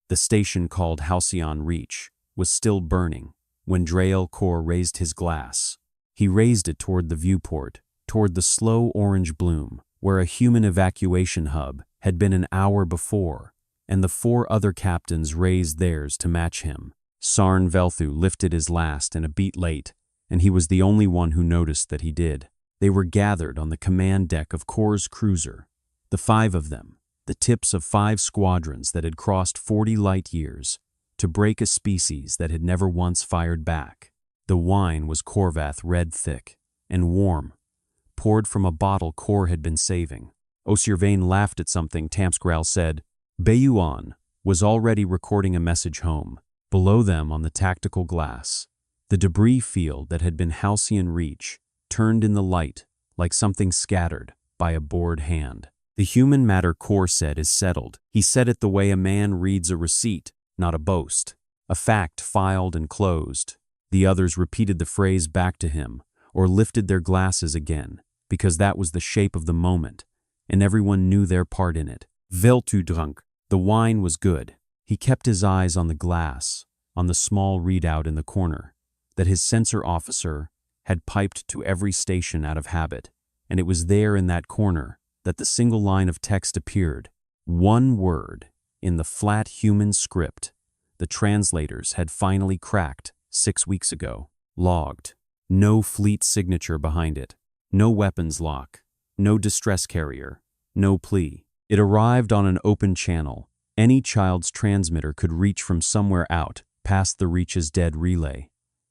The station called Halcyon Reach was still burning when Drael Kor raised his glass. He raised it toward the viewport, toward the slow orange bloom, where a human evacuation hub had been an hour before, and the 4 other captains raised theirs to match him. Sarn Velthu lifted his last and a beat late, and he was the only one who noticed that he did. They were gathered on the command deck of Kor's cruiser, the 5 of them, the tips of 5 squadrons that had crossed 40 light years to break a species that had never once fired back. The wine was Korvath red thick and warm, poured from a bottle Kor had been saving. Osirvain laughed at something Tamskral said. Bayuan was already recording a message home. Below them on the tactical glass, the debris field that had been Halcyon Reach turned in the light like something scattered by a bored hand. The human matter Kor said is settled. He said it the way a man reads a receipt, not a boast. A fact filed and closed. The others repeated the phrase back to him, or lifted their glasses again, because that was the shape of the moment, and everyone knew their part in it. Veltu drunk. The wine was good. He kept his eyes on the glass, on the small readout in the corner, that his sensor officer had piped to every station out of habit, and it was there in that corner that the single line of text appeared. One word, in the flat human script, the translators had finally cracked 6 weeks ago. Logged. No fleet signature behind it. No weapons lock. No distress carrier. No plea. It arrived on an open channel. Any child's transmitter could reach from somewhere out, past the Reach's dead relay.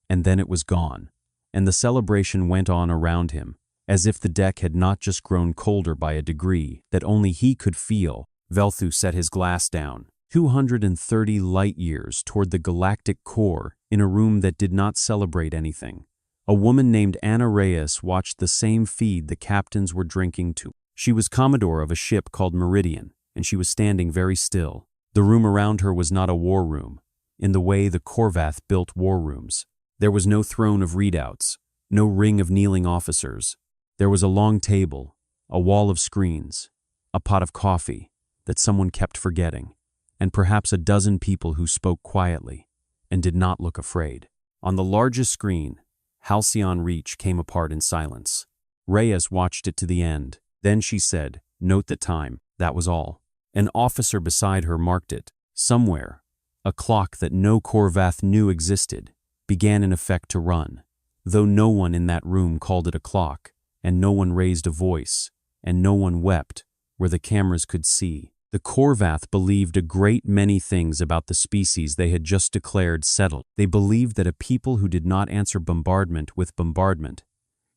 And then it was gone. And the celebration went on around him, as if the deck had not just grown colder by a degree that only he could feel. Velthu set his glass down. 230 light years toward the galactic core in a room that did not celebrate anything. A woman named Anna Reyes watched the same feed the captains were drinking to. She was commodore of a ship called Meridian, and she was standing very still. The room around her was not a war room, in the way the Korvath built war rooms. There was no throne of readouts, no ring of kneeling officers. There was a long table, a wall of screens, a pot of coffee that someone kept forgetting, and perhaps a dozen people who spoke quietly and did not look afraid. On the largest screen, Halcyon Reach came apart in silence. Reyes watched it to the end. Then she said, "Note the time." That was all. An officer beside her marked it. Somewhere, a clock that no Korvath knew existed began in effect to run, though no one in that room called it a clock, and no one raised a voice, and no one wept where the cameras could see. The Korvath believed a great many things about the species they had just declared settled. They believed that a people who did not answer bombardment with bombardment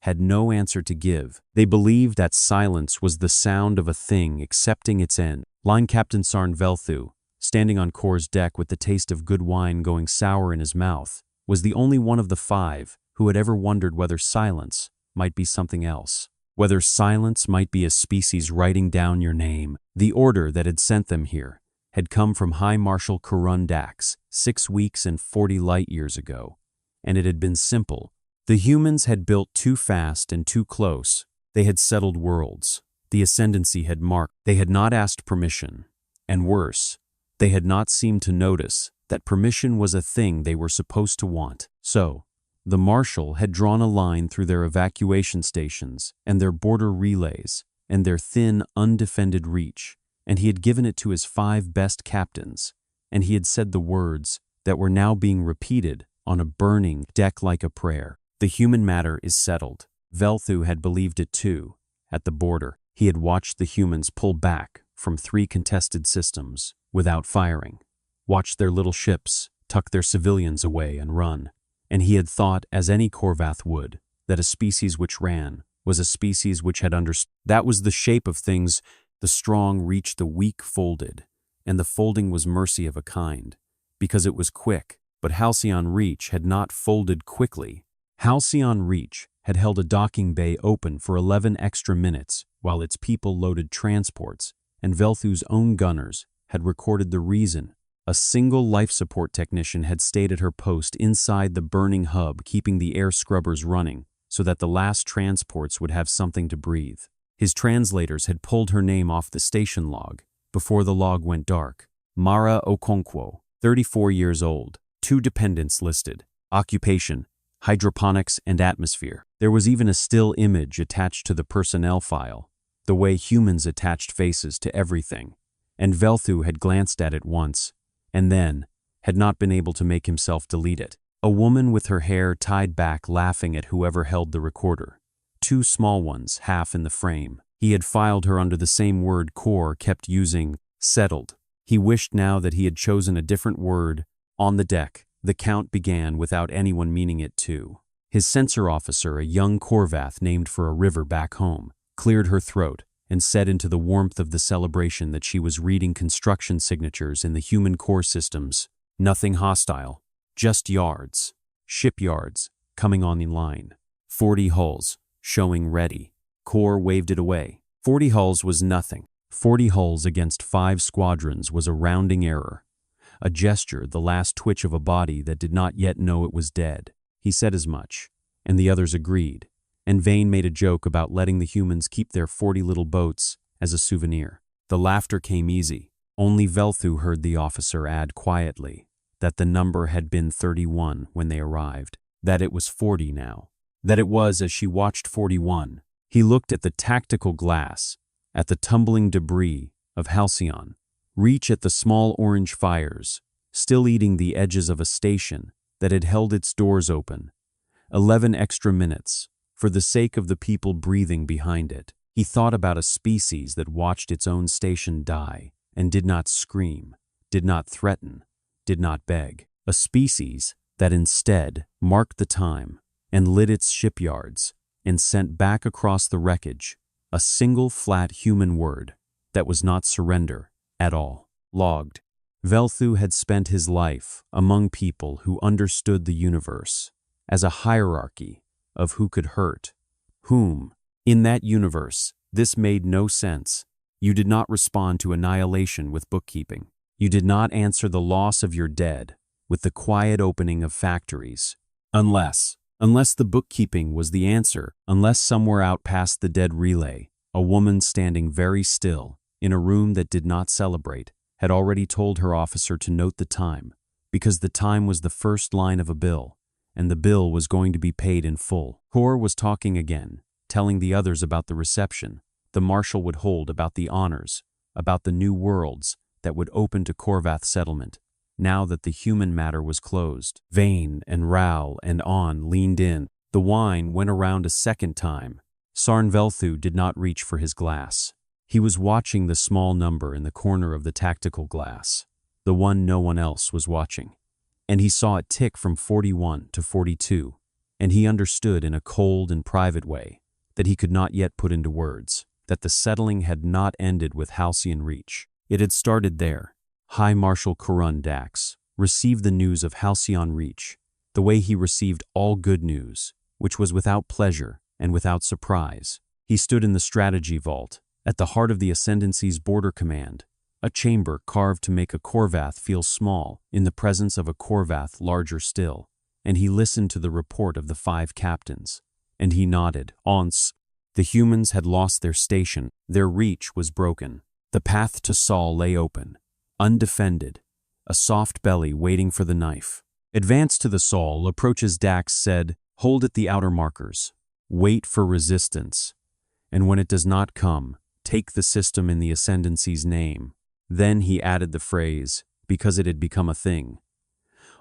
had no answer to give. They believed that silence was the sound of a thing accepting its end. Line Captain Sarn Velthu, standing on Kor's deck with the taste of good wine going sour in his mouth, was the only one of the 5 who had ever wondered whether silence might be something else. Whether silence might be a species writing down your name. The order that had sent them here had come from High Marshal Kurun Dax 6 weeks and 40 light years ago, and it had been simple. The humans had built too fast and too close. They had settled worlds. The ascendancy had marked. They had not asked permission. And worse, they had not seemed to notice that permission was a thing they were supposed to want. So, the Marshal had drawn a line through their evacuation stations and their border relays and their thin, undefended reach, and he had given it to his 5 best captains, and he had said the words that were now being repeated on a burning deck like a prayer. The human matter is settled. Velthu had believed it too. At the border, he had watched the humans pull back from 3 contested systems without firing, watched their little ships tuck their civilians away and run, and he had thought, as any Korvath would, that a species which ran was a species which had understood. That was the shape of things. The strong reached the weak folded, and the folding was mercy of a kind, because it was quick. But Halcyon Reach had not folded quickly. Halcyon Reach had held a docking bay open for 11 extra minutes while its people loaded transports, and Velthu's own gunners had recorded the reason. A single life support technician had stayed at her post inside the burning hub, keeping the air scrubbers running so that the last transports would have something to breathe. His translators had pulled her name off the station log before the log went dark. Mara Okonkwo, 34 years old, 2 dependents listed, occupation, hydroponics and atmosphere. There was even a still image attached to the personnel file, the way humans attached faces to everything, and Velthu had glanced at it once, and then had not been able to make himself delete it. A woman with her hair tied back laughing at whoever held the recorder. 2 small ones, half in the frame. He had filed her under the same word Core kept using, settled. He wished now that he had chosen a different word. On the deck, the count began without anyone meaning it to. His censor officer, a young Korvath named for a river back home, cleared her throat and said into the warmth of the celebration that she was reading construction signatures in the human core systems. Nothing hostile, just yards, shipyards, coming on in line. 40 hulls, showing ready. Core waved it away. 40 hulls was nothing. 40 hulls against 5 squadrons was a rounding error. A gesture, the last twitch of a body that did not yet know it was dead. He said as much, and the others agreed, and Vane made a joke about letting the humans keep their 40 little boats as a souvenir. The laughter came easy. Only Velthu heard the officer add quietly that the number had been 31 when they arrived, that it was 40 now, that it was as she watched 41. He looked at the tactical glass, at the tumbling debris of Halcyon, reach at the small orange fires, still eating the edges of a station that had held its doors open. 11 extra minutes, for the sake of the people breathing behind it. He thought about a species that watched its own station die and did not scream, did not threaten, did not beg. A species that instead marked the time and lit its shipyards and sent back across the wreckage a single flat human word that was not surrender at all. Logged. Velthu had spent his life among people who understood the universe as a hierarchy of who could hurt whom. In that universe, this made no sense. You did not respond to annihilation with bookkeeping. You did not answer the loss of your dead with the quiet opening of factories. Unless the bookkeeping was the answer, unless somewhere out past the dead relay, a woman standing very still in a room that did not celebrate had already told her officer to note the time, because the time was the first line of a bill, and the bill was going to be paid in full. Core was talking again, telling the others about the reception the marshal would hold, about the honors, about the new worlds that would open to Korvath settlement, now that the human matter was closed. Vane and Raoul and On leaned in. The wine went around a second time. Sarn Velthu did not reach for his glass. He was watching the small number in the corner of the tactical glass, the one no one else was watching. And he saw it tick from 41 to 42, and he understood in a cold and private way that he could not yet put into words, that the settling had not ended with Halcyon Reach. It had started there. High Marshal Karun Dax received the news of Halcyon Reach, the way he received all good news, which was without pleasure and without surprise. He stood in the strategy vault, at the heart of the Ascendancy's border command, a chamber carved to make a Korvath feel small in the presence of a Korvath larger still, and he listened to the report of the 5 captains, and he nodded. Once, the humans had lost their station, their reach was broken. The path to Sol lay open, undefended, a soft belly waiting for the knife. Advance to the Sol, approaches Dax said, hold at the outer markers, wait for resistance, and when it does not come, take the system in the Ascendancy's name. Then he added the phrase, because it had become a thing.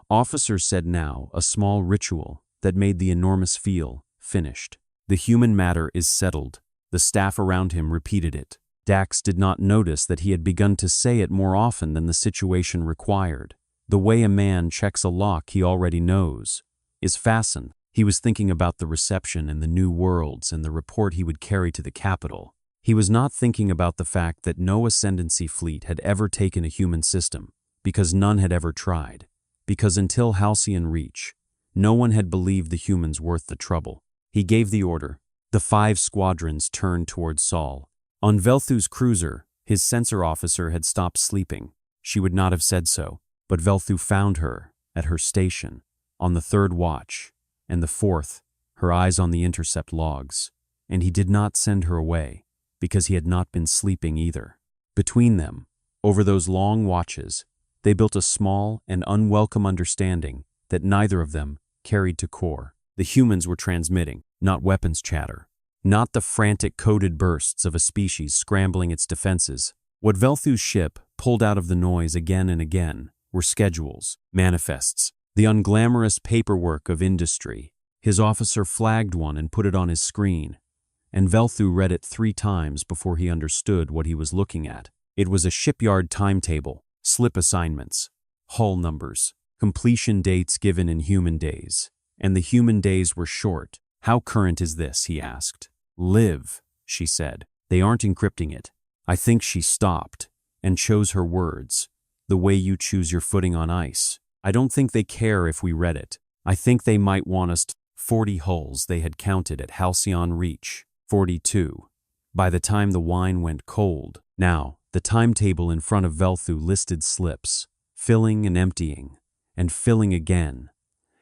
Officers said now, a small ritual that made the enormous feel finished. The human matter is settled. The staff around him repeated it. Dax did not notice that he had begun to say it more often than the situation required. The way a man checks a lock he already knows is fastened. He was thinking about the reception and the new worlds and the report he would carry to the capital. He was not thinking about the fact that no Ascendancy fleet had ever taken a human system, because none had ever tried, because until Halcyon Reach, no one had believed the humans worth the trouble. He gave the order. The 5 squadrons turned toward Sol. On Velthu's cruiser, his censor officer had stopped sleeping. She would not have said so, but Velthu found her at her station, on the 3rd watch, and the 4th, her eyes on the intercept logs, and he did not send her away, because he had not been sleeping either. Between them, over those long watches, They built a small and unwelcome understanding that neither of them carried to core. The humans were transmitting, not weapons chatter, not the frantic coded bursts of a species scrambling its defenses. What Velthu's ship pulled out of the noise again and again were schedules, manifests, the unglamorous paperwork of industry. His officer flagged one and put it on his screen, and Velthu read it 3 times before he understood what he was looking at. It was a shipyard timetable, slip assignments, hull numbers, completion dates given in human days, and the human days were short. "How current is this?" he asked. "Live," she said. "They aren't encrypting it." I think she stopped and chose her words, the way you choose your footing on ice. "I don't think they care if we read it. I think they might want us to." 40 hulls they had counted at Halcyon Reach. 42. By the time the wine went cold. Now, the timetable in front of Velthu listed slips, filling and emptying, and filling again,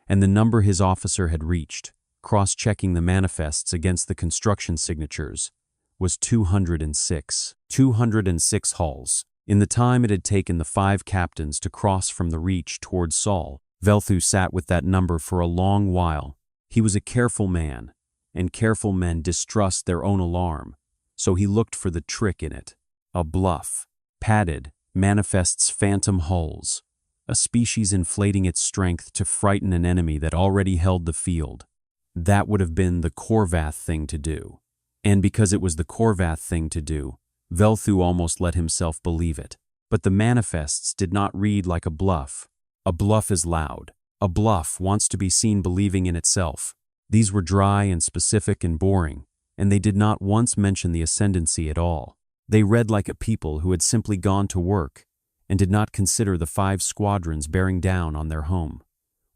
and the number his officer had reached, cross-checking the manifests against the construction signatures, was 206. 206 hulls. In the time it had taken the 5 captains to cross from the Reach towards Sol, Velthu sat with that number for a long while. He was a careful man, and careful men distrust their own alarm, so he looked for the trick in it. A bluff. Padded, manifests phantom hulls, a species inflating its strength to frighten an enemy that already held the field. That would have been the Korvath thing to do. And because it was the Korvath thing to do, Velthu almost let himself believe it. But the manifests did not read like a bluff. A bluff is loud. A bluff wants to be seen believing in itself. These were dry and specific and boring, and they did not once mention the ascendancy at all. They read like a people who had simply gone to work and did not consider the 5 squadrons bearing down on their home,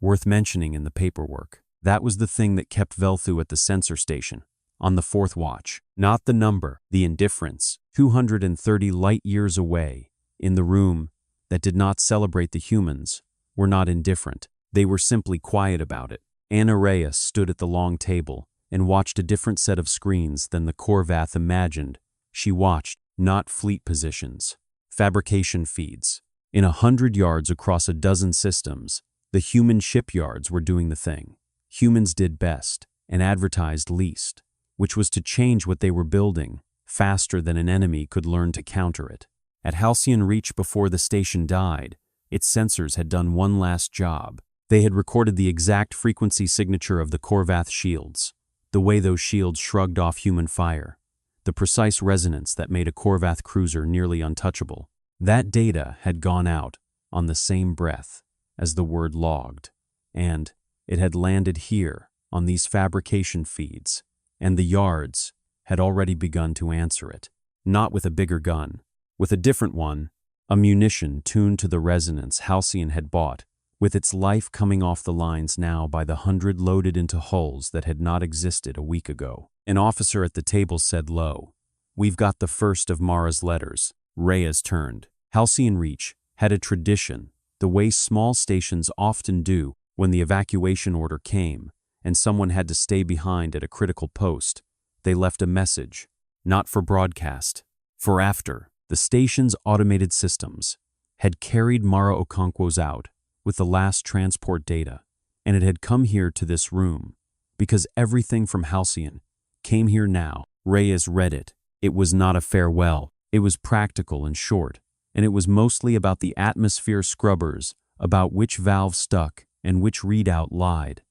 worth mentioning in the paperwork. That was the thing that kept Velthu at the sensor station, on the 4th watch. Not the number, the indifference. 230 light-years away, in the room that did not celebrate the humans, were not indifferent. They were simply quiet about it. Anna Reyes stood at the long table and watched a different set of screens than the Korvath imagined. She watched, not fleet positions, fabrication feeds. In 100 yards across a dozen systems, the human shipyards were doing the thing humans did best and advertised least, which was to change what they were building faster than an enemy could learn to counter it. At Halcyon Reach, before the station died, its sensors had done one last job. They had recorded the exact frequency signature of the Korvath shields, the way those shields shrugged off human fire, the precise resonance that made a Korvath cruiser nearly untouchable. That data had gone out on the same breath as the word logged, and it had landed here on these fabrication feeds, and the yards had already begun to answer it, not with a bigger gun, with a different one, a munition tuned to the resonance Halcyon had bought, with its life coming off the lines now by the 100 loaded into hulls that had not existed a week ago. An officer at the table said low, "We've got the first of Mara's letters." Reyes turned. Halcyon Reach had a tradition, the way small stations often do when the evacuation order came and someone had to stay behind at a critical post. They left a message, not for broadcast, for after. The station's automated systems had carried Mara Okonkwo's out with the last transport data, and it had come here to this room, because everything from Halcyon came here now. Reyes read it. It was not a farewell. It was practical and short, and it was mostly about the atmosphere scrubbers, about which valve stuck and which readout lied,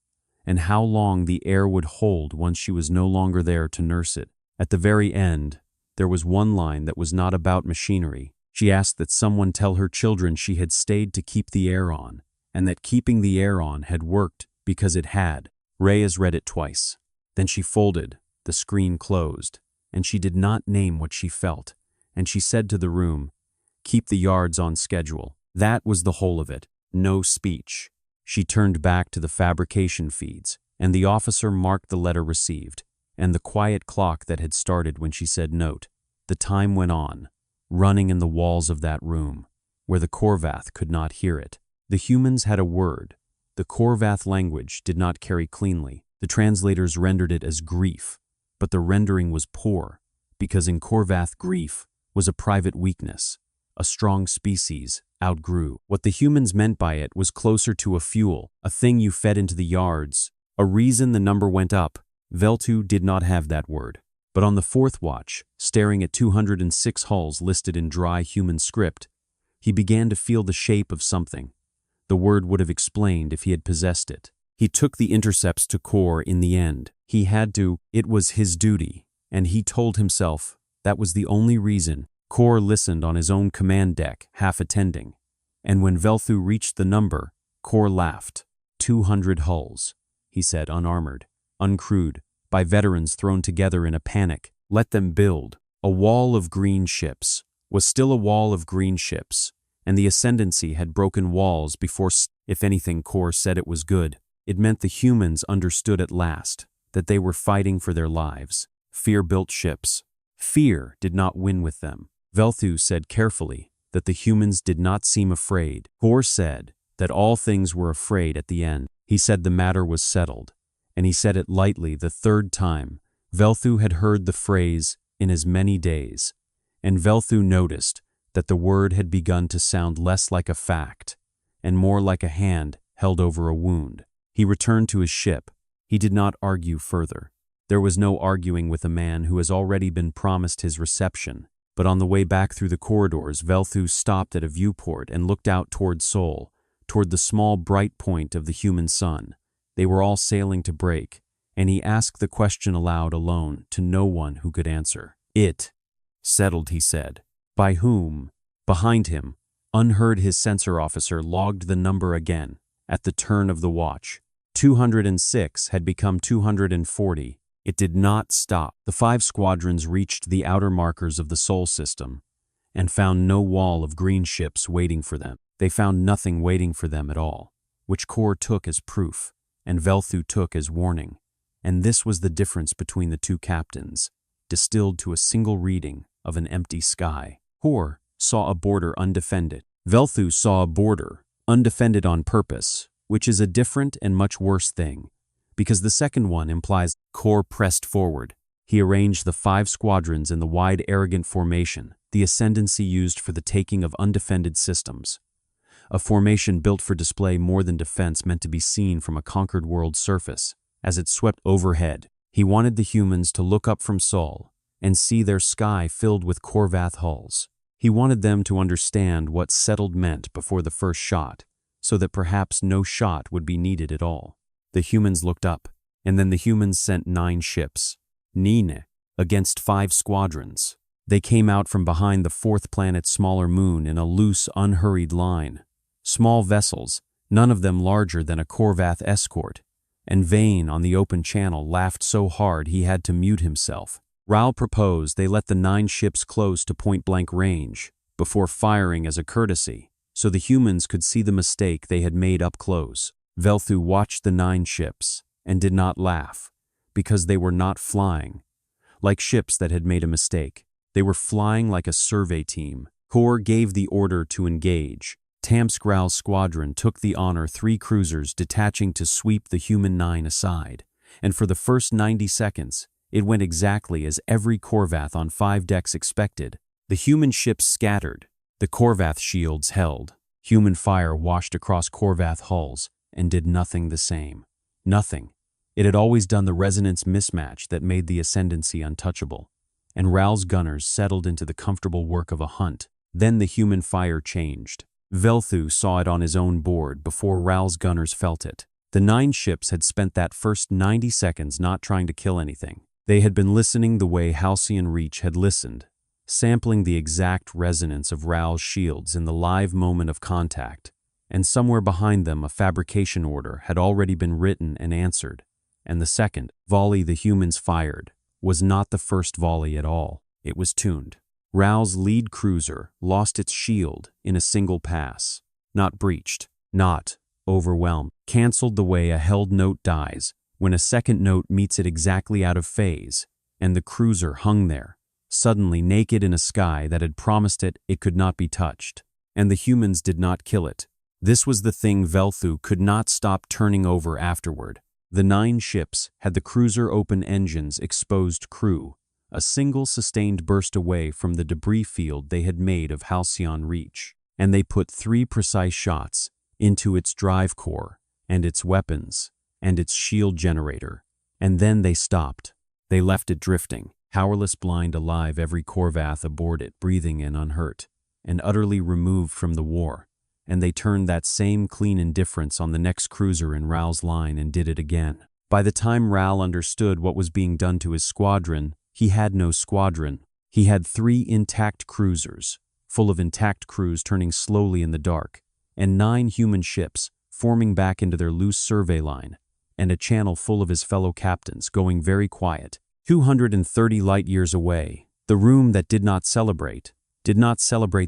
and how long the air would hold once she was no longer there to nurse it. At the very end, there was one line that was not about machinery. She asked that someone tell her children she had stayed to keep the air on, and that keeping the air on had worked because it had. Reyes read it twice. Then she folded, the screen closed, and she did not name what she felt, and she said to the room, "Keep the yards on schedule." That was the whole of it. No speech. She turned back to the fabrication feeds, and the officer marked the letter received, and the quiet clock that had started when she said note. The time went on, running in the walls of that room, where the Korvath could not hear it. The humans had a word. The Korvath language did not carry cleanly. The translators rendered it as grief, but the rendering was poor, because in Korvath grief was a private weakness, a strong species, outgrew. What the humans meant by it was closer to a fuel, a thing you fed into the yards, a reason the number went up. Veltu did not have that word. But on the fourth watch, staring at 206 hulls listed in dry human script, he began to feel the shape of something. The word would have explained if he had possessed it. He took the intercepts to Core in the end. He had to, it was his duty, and he told himself that was the only reason. Core listened on his own command deck, half attending, and when Velthu reached the number, Core laughed. 200 hulls, he said, unarmored, uncrewed, by veterans thrown together in a panic. Let them build. A wall of green ships was still a wall of green ships, and the Ascendancy had broken walls before. If anything, Core said it was good. It meant the humans understood at last that they were fighting for their lives. Fear-built ships. Fear did not win with them. Velthu said carefully that the humans did not seem afraid. Core said that all things were afraid at the end. He said the matter was settled, and he said it lightly the third time. Velthu had heard the phrase in as many days, and Velthu noticed that the word had begun to sound less like a fact and more like a hand held over a wound. He returned to his ship. He did not argue further. There was no arguing with a man who has already been promised his reception. But on the way back through the corridors, Velthu stopped at a viewport and looked out toward Sol, toward the small bright point of the human sun. They were all sailing to break, and he asked the question aloud alone to no one who could answer. It. Settled, he said. By whom? Behind him, unheard, his sensor officer logged the number again. At the turn of the watch, 206 had become 240. It did not stop. The 5 squadrons reached the outer markers of the Sol system and found no wall of green ships waiting for them. They found nothing waiting for them at all, which Core took as proof and Velthu took as warning. And this was the difference between the two captains, distilled to a single reading of an empty sky. Core saw a border undefended. Velthu saw a border undefended on purpose, which is a different and much worse thing, because the second one implies. Core pressed forward. He arranged the 5 squadrons in the wide, arrogant formation the Ascendancy used for the taking of undefended systems. A formation built for display more than defense, meant to be seen from a conquered world's surface as it swept overhead. He wanted the humans to look up from Sol and see their sky filled with Korvath hulls. He wanted them to understand what settled meant before the first shot, so that perhaps no shot would be needed at all. The humans looked up, and then the humans sent 9 ships, Nine, against 5 squadrons. They came out from behind the 4th planet's smaller moon in a loose, unhurried line. Small vessels, none of them larger than a Korvath escort, and Vane on the open channel laughed so hard he had to mute himself. Raoul proposed they let the 9 ships close to point-blank range before firing as a courtesy, so the humans could see the mistake they had made up close. Velthu watched the 9 ships and did not laugh, because they were not flying like ships that had made a mistake. They were flying like a survey team. Core gave the order to engage. Tamsk Raoul's squadron took the honor, 3 cruisers detaching to sweep the human 9 aside, and for the first 90 seconds, it went exactly as every Korvath on 5 decks expected. The human ships scattered. The Korvath shields held. Human fire washed across Korvath hulls and did nothing the same. Nothing. It had always done the resonance mismatch that made the Ascendancy untouchable, and Raoul's gunners settled into the comfortable work of a hunt. Then the human fire changed. Velthu saw it on his own board before Raoul's gunners felt it. The 9 ships had spent that first 90 seconds not trying to kill anything. They had been listening the way Halcyon Reach had listened, sampling the exact resonance of Raoul's shields in the live moment of contact, and somewhere behind them a fabrication order had already been written and answered, and the second volley the humans fired was not the first volley at all. It was tuned. Raoul's lead cruiser lost its shield in a single pass, not breached, not overwhelmed, cancelled the way a held note dies when a second note meets it exactly out of phase, and the cruiser hung there, suddenly naked in a sky that had promised it could not be touched. And the humans did not kill it. This was the thing Velthu could not stop turning over afterward. The 9 ships had the cruiser open engines, exposed crew, a single sustained burst away from the debris field they had made of Halcyon Reach, and they put 3 precise shots into its drive core, and its weapons, and its shield generator, and then they stopped. They left it drifting, powerless, blind, alive, every Corvath aboard it breathing and unhurt, and utterly removed from the war. And they turned that same clean indifference on the next cruiser in Raoul's line and did it again. By the time Raoul understood what was being done to his squadron, he had no squadron. He had 3 intact cruisers, full of intact crews turning slowly in the dark, and 9 human ships forming back into their loose survey line, and a channel full of his fellow captains going very quiet. 230 light-years away, the room that did not celebrate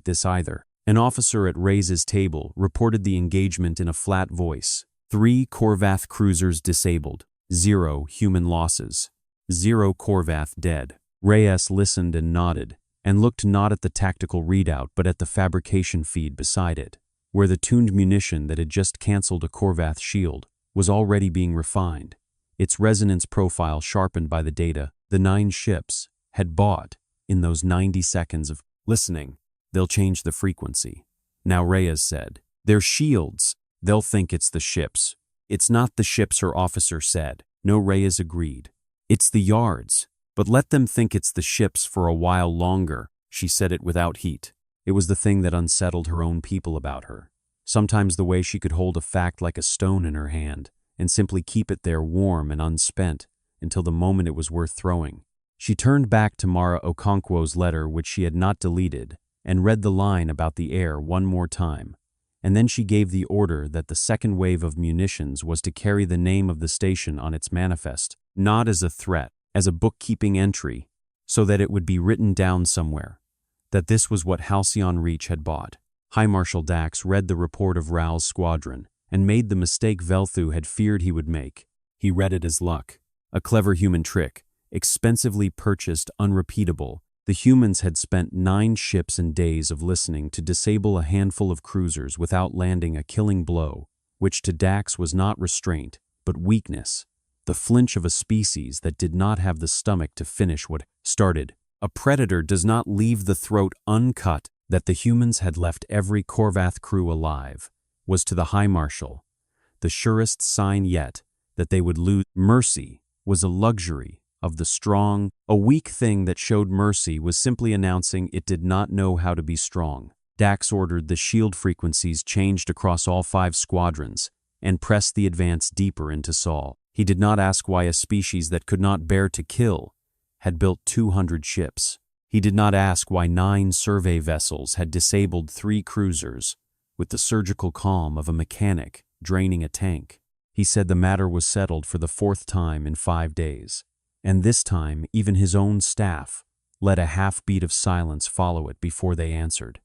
this either. An officer at Reyes' table reported the engagement in a flat voice. 3 Corvath cruisers disabled, 0 human losses, 0 Corvath dead. Reyes listened and nodded, and looked not at the tactical readout but at the fabrication feed beside it, where the tuned munition that had just cancelled a Corvath shield was already being refined, its resonance profile sharpened by the data the 9 ships had bought in those 90 seconds of listening. They'll change the frequency. Now Reyes said, "They're shields. They'll think it's the ships." "It's not the ships," her officer said. No, Reyes agreed. "It's the yards. But let them think it's the ships for a while longer." She said it without heat. It was the thing that unsettled her own people about her. Sometimes the way she could hold a fact like a stone in her hand and simply keep it there warm and unspent until the moment it was worth throwing. She turned back to Mara Okonkwo's letter, which she had not deleted, and read the line about the air one more time, and then she gave the order that the second wave of munitions was to carry the name of the station on its manifest, not as a threat, as a bookkeeping entry, so that it would be written down somewhere, that this was what Halcyon Reach had bought. High Marshal Dax read the report of Raoul's squadron and made the mistake Velthu had feared he would make. He read it as luck, a clever human trick, expensively purchased, unrepeatable. The humans had spent 9 ships and days of listening to disable a handful of cruisers without landing a killing blow, which to Dax was not restraint, but weakness, the flinch of a species that did not have the stomach to finish what started. A predator does not leave the throat uncut. That the humans had left every Corvath crew alive was to the High Marshal the surest sign yet that they would lose. Mercy was a luxury of the strong. A weak thing that showed mercy was simply announcing it did not know how to be strong. Dax ordered the shield frequencies changed across all 5 squadrons and pressed the advance deeper into Sol. He did not ask why a species that could not bear to kill had built 200 ships. He did not ask why 9 survey vessels had disabled 3 cruisers with the surgical calm of a mechanic draining a tank. He said the matter was settled for the 4th time in 5 days, and this time even his own staff let a half-beat of silence follow it before they answered.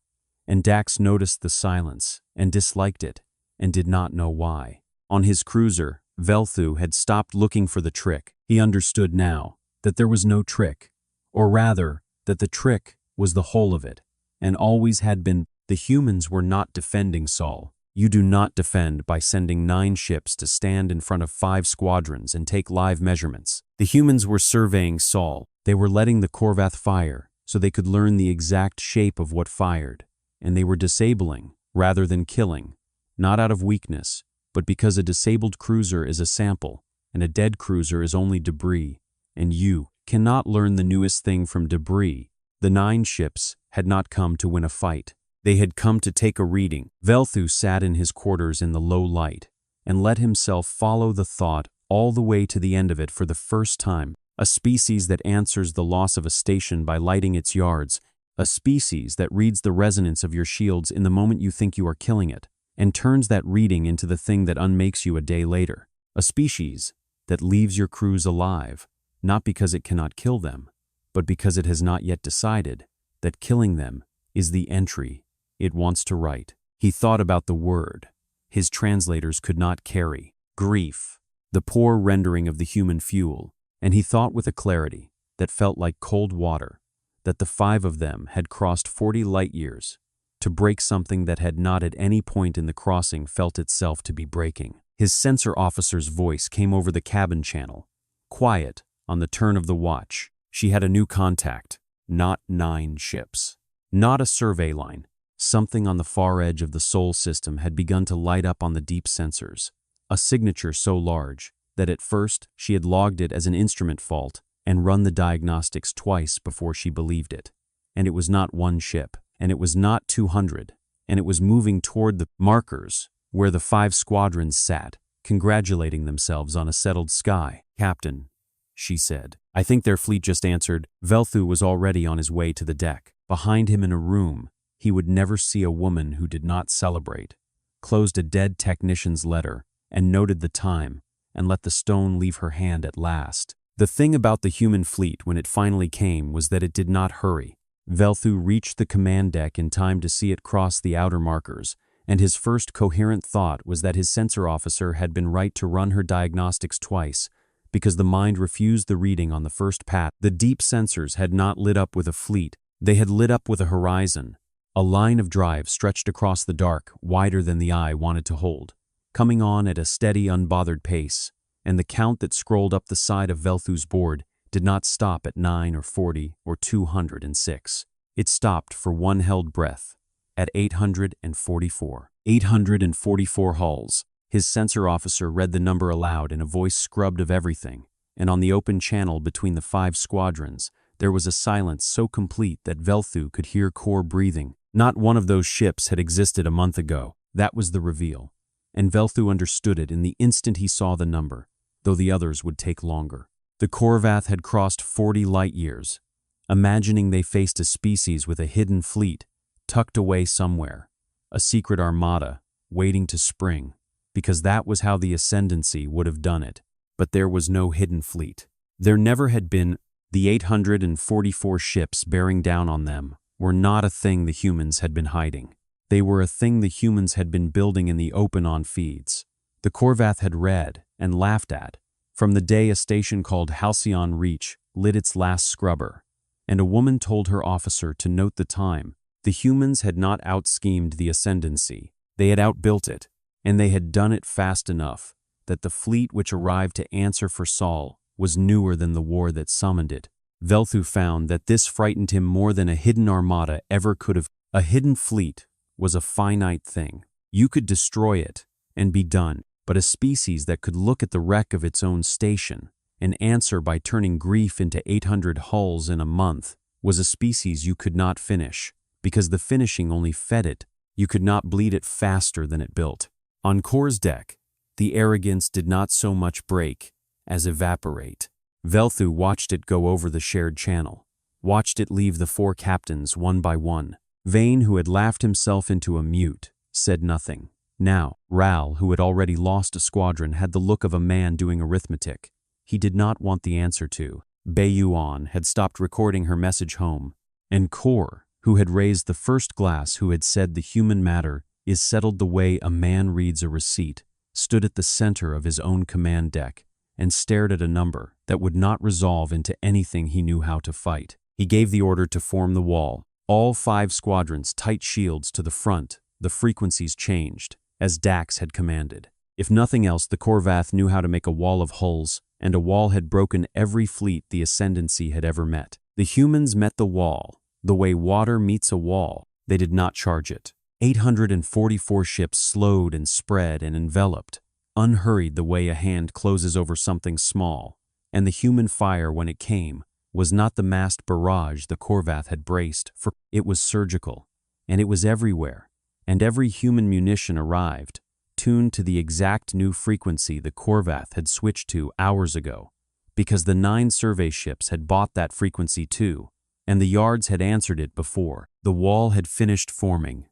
And Dax noticed the silence and disliked it and did not know why. On his cruiser, Velthu had stopped looking for the trick. He understood now that there was no trick, or rather, that the trick was the whole of it, and always had been. The humans were not defending Sol. You do not defend by sending 9 ships to stand in front of 5 squadrons and take live measurements. The humans were surveying Sol. They were letting the Corvath fire so they could learn the exact shape of what fired, and they were disabling rather than killing, not out of weakness, but because a disabled cruiser is a sample, and a dead cruiser is only debris, and you cannot learn the newest thing from debris. The 9 ships had not come to win a fight. They had come to take a reading. Velthu sat in his quarters in the low light and let himself follow the thought all the way to the end of it for the first time. A species that answers the loss of a station by lighting its yards. A species that reads the resonance of your shields in the moment you think you are killing it and turns that reading into the thing that unmakes you a day later. A species that leaves your crews alive, not because it cannot kill them, but because it has not yet decided that killing them is the entry it wants to write. He thought about the word his translators could not carry, grief, the poor rendering of the human fuel, and he thought with a clarity that felt like cold water that the 5 of them had crossed 40 light-years to break something that had not at any point in the crossing felt itself to be breaking. His sensor officer's voice came over the cabin channel, quiet, on the turn of the watch. She had a new contact, not 9 ships. Not a survey line. Something on the far edge of the Sol system had begun to light up on the deep sensors. A signature so large that at first she had logged it as an instrument fault and run the diagnostics twice before she believed it. And it was not 1 ship, and it was not 200, and it was moving toward the markers where the 5 squadrons sat, congratulating themselves on a settled sky. "Captain," she said. "I think their fleet just answered." Velthu was already on his way to the deck. Behind him in a room he would never see a woman who did not celebrate, closed a dead technician's letter, and noted the time, and let the stone leave her hand at last. The thing about the human fleet when it finally came was that it did not hurry. Velthu reached the command deck in time to see it cross the outer markers, and his first coherent thought was that his sensor officer had been right to run her diagnostics twice, because the mind refused the reading on the first pat. The deep sensors had not lit up with a fleet, they had lit up with a horizon. A line of drive stretched across the dark, wider than the eye wanted to hold, coming on at a steady, unbothered pace, and the count that scrolled up the side of Velthu's board did not stop at 9 or 40 or 206. It stopped for one held breath, at 844. 844 hulls. His sensor officer read the number aloud in a voice scrubbed of everything, and on the open channel between the 5 squadrons, there was a silence so complete that Velthu could hear Kor breathing. Not one of those ships had existed a month ago. That was the reveal. And Velthu understood it in the instant he saw the number, though the others would take longer. The Korvath had crossed 40 light years. Imagining they faced a species with a hidden fleet, tucked away somewhere, a secret armada, waiting to spring, because that was how the Ascendancy would have done it. But there was no hidden fleet. There never had been. The 844 ships bearing down on them were not a thing the humans had been hiding. They were a thing the humans had been building in the open on feeds. The Korvath had read and laughed at from the day a station called Halcyon Reach lit its last scrubber, and a woman told her officer to note the time. The humans had not out-schemed the Ascendancy. They had outbuilt it, and they had done it fast enough that the fleet which arrived to answer for Sol was newer than the war that summoned it. Velthu found that this frightened him more than a hidden armada ever could have. A hidden fleet was a finite thing. You could destroy it and be done, but a species that could look at the wreck of its own station and answer by turning grief into 800 hulls in a month was a species you could not finish, because the finishing only fed it. You could not bleed it faster than it built. On Kor's deck, the arrogance did not so much break as evaporate. Velthu watched it go over the shared channel, watched it leave the 4 captains one by one. Vane, who had laughed himself into a mute, said nothing. Now, Ral, who had already lost a squadron, had the look of a man doing arithmetic. He did not want the answer to. Bayuan had stopped recording her message home, and Kor, who had raised the first glass, who had said the human matter is settled the way a man reads a receipt, stood at the center of his own command deck and stared at a number that would not resolve into anything he knew how to fight. He gave the order to form the wall. All 5 squadrons, tight shields to the front. The frequencies changed, as Dax had commanded. If nothing else, the Korvath knew how to make a wall of hulls, and a wall had broken every fleet the Ascendancy had ever met. The humans met the wall, the way water meets a wall. They did not charge it. 844 ships slowed and spread and enveloped, unhurried the way a hand closes over something small, and the human fire, when it came, was not the massed barrage the Korvath had braced for. It was surgical, and it was everywhere, and every human munition arrived, tuned to the exact new frequency the Korvath had switched to hours ago, because the 9 survey ships had bought that frequency too, and the yards had answered it before. The wall had finished forming.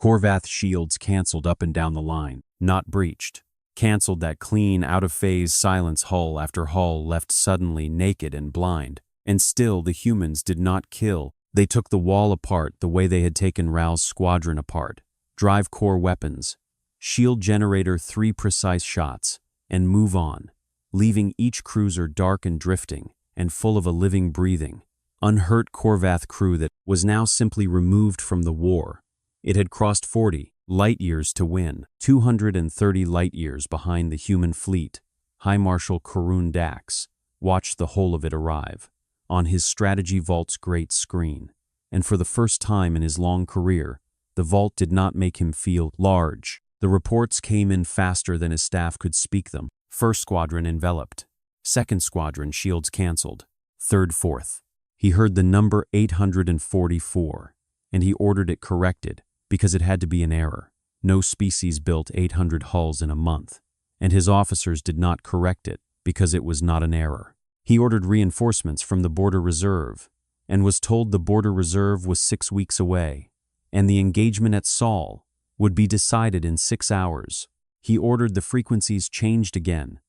Korvath shields canceled up and down the line, not breached. Canceled that clean, out-of-phase silence hull after hull left suddenly naked and blind. And still the humans did not kill. They took the wall apart the way they had taken Ral's squadron apart. Drive core weapons, shield generator 3 precise shots, and move on, leaving each cruiser dark and drifting and full of a living, breathing, unhurt Korvath crew that was now simply removed from the war. It had crossed 40 light years to win, 230 light years behind the human fleet. High Marshal Karun Dax watched the whole of it arrive. on his strategy vault's great screen. And for the first time in his long career, the vault did not make him feel large. The reports came in faster than his staff could speak them. First squadron enveloped. Second squadron shields canceled. Third, fourth. He heard the number 844, and he ordered it corrected because it had to be an error. No species built 800 hulls in a month, and his officers did not correct it because it was not an error. He ordered reinforcements from the Border Reserve and was told the Border Reserve was 6 weeks away, and the engagement at Sol would be decided in 6 hours. He ordered the frequencies changed again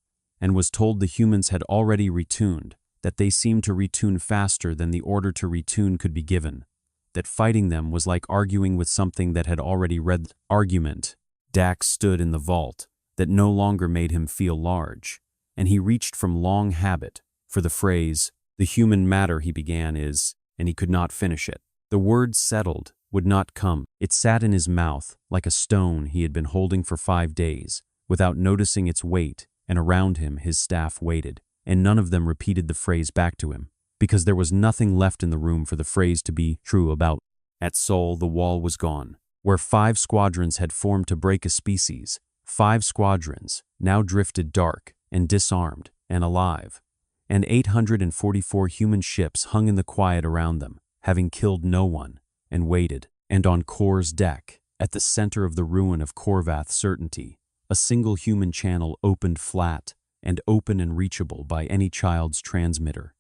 and was told the humans had already retuned, that they seemed to retune faster than the order to retune could be given, that fighting them was like arguing with something that had already read the argument. Dax stood in the vault that no longer made him feel large, and he reached from long habit for the phrase, "The human matter," he began, and he could not finish it. The word settled would not come. It sat in his mouth like a stone he had been holding for 5 days, without noticing its weight, and around him his staff waited, and none of them repeated the phrase back to him, because there was nothing left in the room for the phrase to be true about. At Sol, the wall was gone. Where 5 squadrons had formed to break a species, 5 squadrons now drifted dark and disarmed and alive, and 844 human ships hung in the quiet around them, having killed no one, and waited. And on Kor's deck, at the center of the ruin of Korvath's certainty, a single human channel opened flat and open and reachable by any child's transmitter,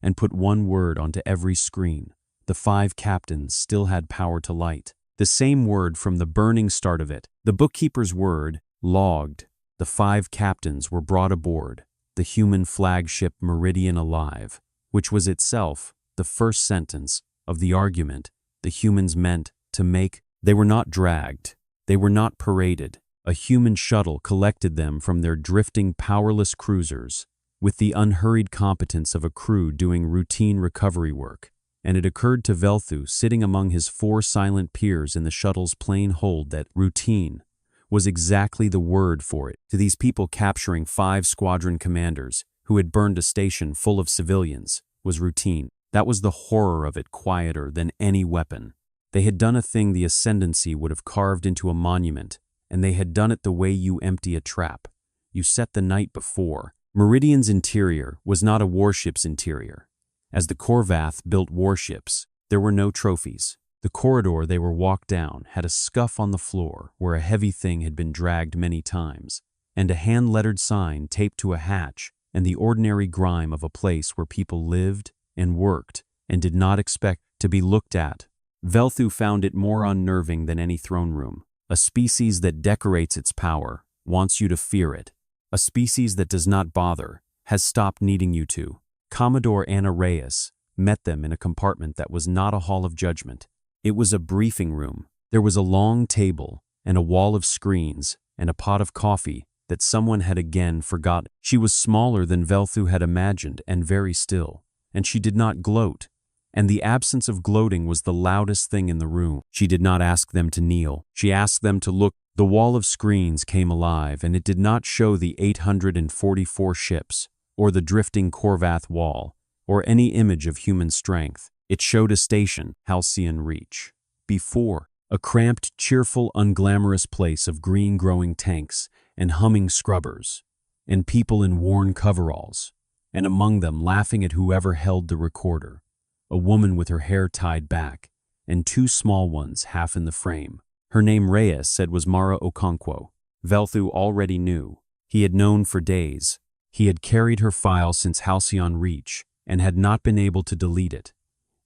and put one word onto every screen. The 5 captains still had power to light. The same word from the burning start of it. The bookkeeper's word, logged. The 5 captains were brought aboard the human flagship Meridian alive, which was itself the first sentence of the argument the humans meant to make. They were not dragged. They were not paraded. A human shuttle collected them from their drifting, powerless cruisers with the unhurried competence of a crew doing routine recovery work, and it occurred to Velthu, sitting among his 4 silent peers in the shuttle's plain hold, that routine was exactly the word for it. To these people, capturing 5 squadron commanders who had burned a station full of civilians was routine. That was the horror of it, quieter than any weapon. They had done a thing the Ascendancy would have carved into a monument, and they had done it the way you empty a trap. You set the night before. Meridian's interior was not a warship's interior. As the Korvath built warships, there were no trophies. The corridor they were walked down had a scuff on the floor where a heavy thing had been dragged many times, and a hand-lettered sign taped to a hatch, and the ordinary grime of a place where people lived and worked and did not expect to be looked at. Velthu found it more unnerving than any throne room. A species that decorates its power wants you to fear it. A species that does not bother has stopped needing you to. Commodore Anna Reyes met them in a compartment that was not a hall of judgment. It was a briefing room. There was a long table and a wall of screens and a pot of coffee that someone had again forgotten. She was smaller than Velthu had imagined and very still, and she did not gloat, and the absence of gloating was the loudest thing in the room. She did not ask them to kneel. She asked them to look. The wall of screens came alive, and it did not show the 844 ships, or the drifting Korvath wall, or any image of human strength. It showed a station, Halcyon Reach. Before, a cramped, cheerful, unglamorous place of green-growing tanks and humming scrubbers, and people in worn coveralls, and among them laughing at whoever held the recorder, a woman with her hair tied back, and 2 small ones half in the frame. Her name, Reyes said, was Mara Okonkwo. Velthu already knew. He had known for days. He had carried her file since Halcyon Reach and had not been able to delete it,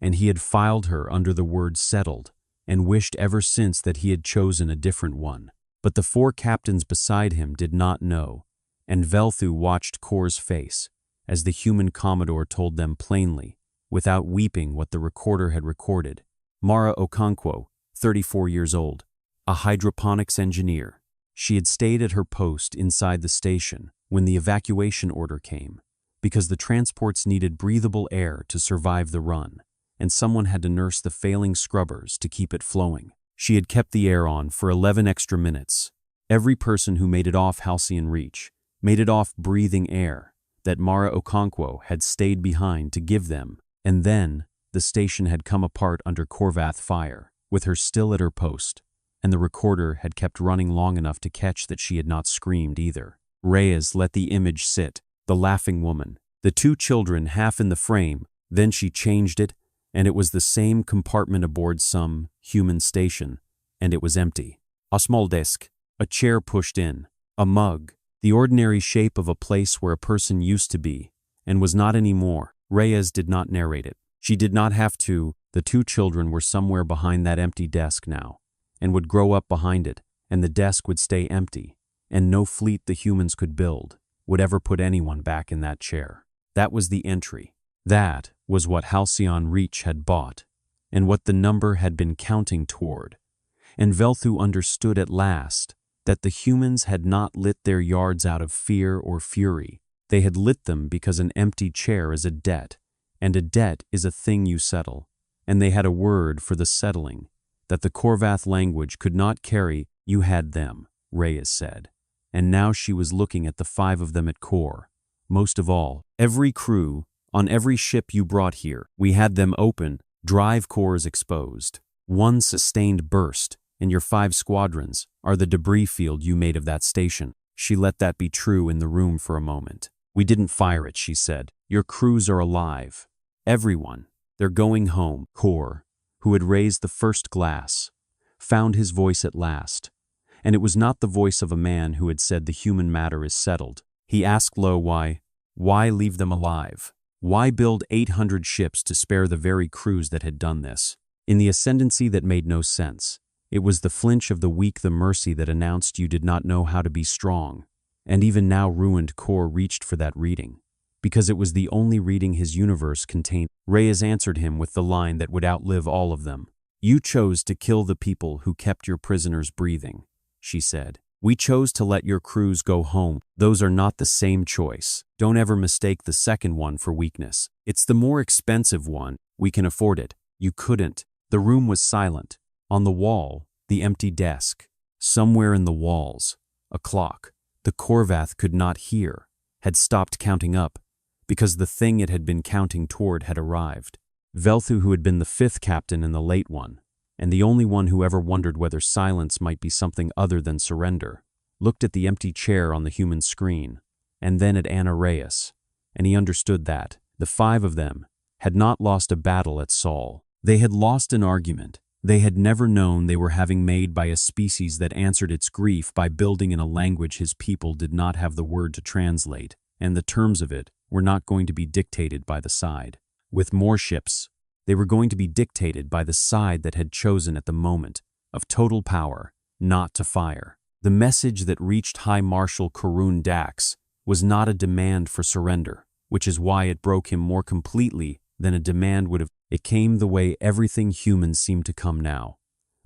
and he had filed her under the word settled and wished ever since that he had chosen a different one. But the 4 captains beside him did not know, and Velthu watched Kor's face as the human Commodore told them plainly, without weeping, what the recorder had recorded. Mara Okonkwo, 34 years old, a hydroponics engineer. She had stayed at her post inside the station when the evacuation order came, because the transports needed breathable air to survive the run, and someone had to nurse the failing scrubbers to keep it flowing. She had kept the air on for 11 extra minutes. Every person who made it off Halcyon Reach made it off breathing air that Mara Okonkwo had stayed behind to give them, And then, the station had come apart under Korvath fire, with her still at her post, and the recorder had kept running long enough to catch that she had not screamed either. Reyes let the image sit, the laughing woman, the two children half in the frame, then she changed it, and it was the same compartment aboard some human station, and it was empty. A small desk, a chair pushed in, a mug, the ordinary shape of a place where a person used to be, and was not anymore. Reyes did not narrate it. She did not have to. The two children were somewhere behind that empty desk now, and would grow up behind it, and the desk would stay empty, and no fleet the humans could build would ever put anyone back in that chair. That was the entry. That was what Halcyon Reach had bought, and what the number had been counting toward. And Velthu understood at last that the humans had not lit their yards out of fear or fury. They had lit them because an empty chair is a debt, and a debt is a thing you settle, and they had a word for the settling that the Korvath language could not carry. You had them, Reyes said, and now she was looking at the 5 of them at core. Most of all, every crew, on every ship you brought here, we had them open, drive cores exposed. One sustained burst, and your 5 squadrons are the debris field you made of that station. She let that be true in the room for a moment. We didn't fire it, she said. Your crews are alive. Everyone. They're going home. Core, who had raised the first glass, found his voice at last. And it was not the voice of a man who had said the human matter is settled. He asked low, why? Why leave them alive? Why build 800 ships to spare the very crews that had done this? In the ascendancy that made no sense. It was the flinch of the weak, the mercy that announced you did not know how to be strong. And even now ruined Core reached for that reading, because it was the only reading his universe contained. Reyes answered him with the line that would outlive all of them. You chose to kill the people who kept your prisoners breathing, she said. We chose to let your crews go home. Those are not the same choice. Don't ever mistake the second one for weakness. It's the more expensive one. We can afford it. You couldn't. The room was silent. On the wall, the empty desk. Somewhere in the walls, a clock. The Korvath could not hear, had stopped counting up, because the thing it had been counting toward had arrived. Velthu, who had been the 5th captain in the late one, and the only one who ever wondered whether silence might be something other than surrender, looked at the empty chair on the human screen, and then at Anna Reyes, and he understood that the 5 of them had not lost a battle at Saul. They had lost an argument. They had never known they were having made by a species that answered its grief by building in a language his people did not have the word to translate, and the terms of it were not going to be dictated by the side. With more ships, they were going to be dictated by the side that had chosen at the moment of total power not to fire. The message that reached High Marshal Karun Dax was not a demand for surrender, which is why it broke him more completely than a demand would have. It came the way everything human seemed to come now,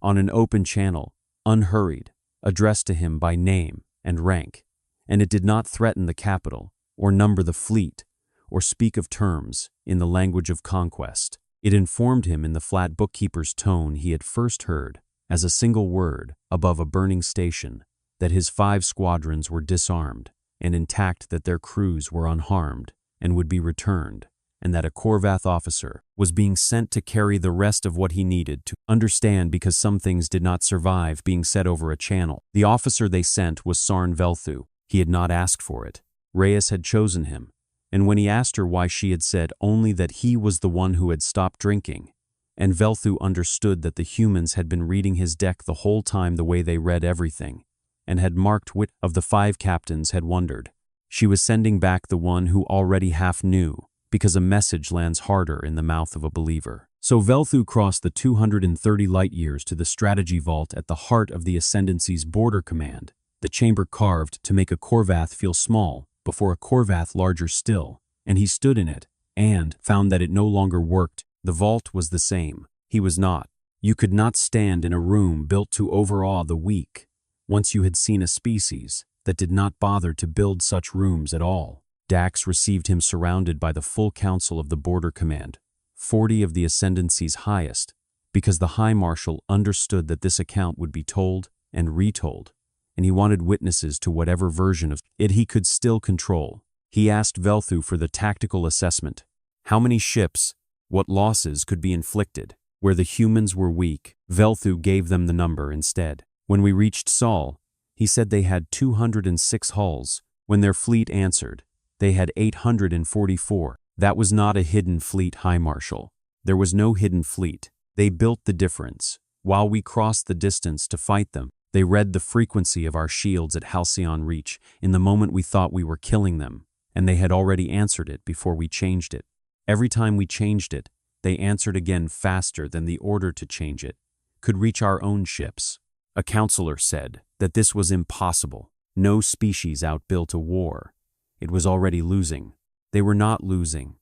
on an open channel, unhurried, addressed to him by name and rank, and it did not threaten the capital, or number the fleet, or speak of terms in the language of conquest. It informed him in the flat bookkeeper's tone he had first heard, as a single word above a burning station, that his 5 squadrons were disarmed and intact, that their crews were unharmed and would be returned, and that a Korvath officer was being sent to carry the rest of what he needed to understand, because some things did not survive being said over a channel. The officer they sent was Sarn Velthu. He had not asked for it. Reyes had chosen him, and when he asked her why, she had said only that he was the one who had stopped drinking, and Velthu understood that the humans had been reading his deck the whole time the way they read everything, and had marked which of the 5 captains had wondered. She was sending back the one who already half knew, because a message lands harder in the mouth of a believer. So Velthu crossed the 230 light-years to the strategy vault at the heart of the Ascendancy's border command, the chamber carved to make a Korvath feel small before a Korvath larger still, and he stood in it and found that it no longer worked. The vault was the same. He was not. You could not stand in a room built to overawe the weak, once you had seen a species that did not bother to build such rooms at all. Dax received him surrounded by the full council of the border command, 40 of the Ascendancy's highest, because the High Marshal understood that this account would be told and retold, and he wanted witnesses to whatever version of it he could still control. He asked Velthu for the tactical assessment. How many ships what losses could be inflicted. Where the humans were weak, Velthu gave them the number instead. When we reached Sol, he said they had 206 hulls. When their fleet answered, they had 844. That was not a hidden fleet, High Marshal. There was no hidden fleet. They built the difference. While we crossed the distance to fight them, they read the frequency of our shields at Halcyon Reach in the moment we thought we were killing them, and they had already answered it before we changed it. Every time we changed it, they answered again faster than the order to change it could reach our own ships. A counselor said that this was impossible. No species outbuilt a war. It was already losing. They were not losing.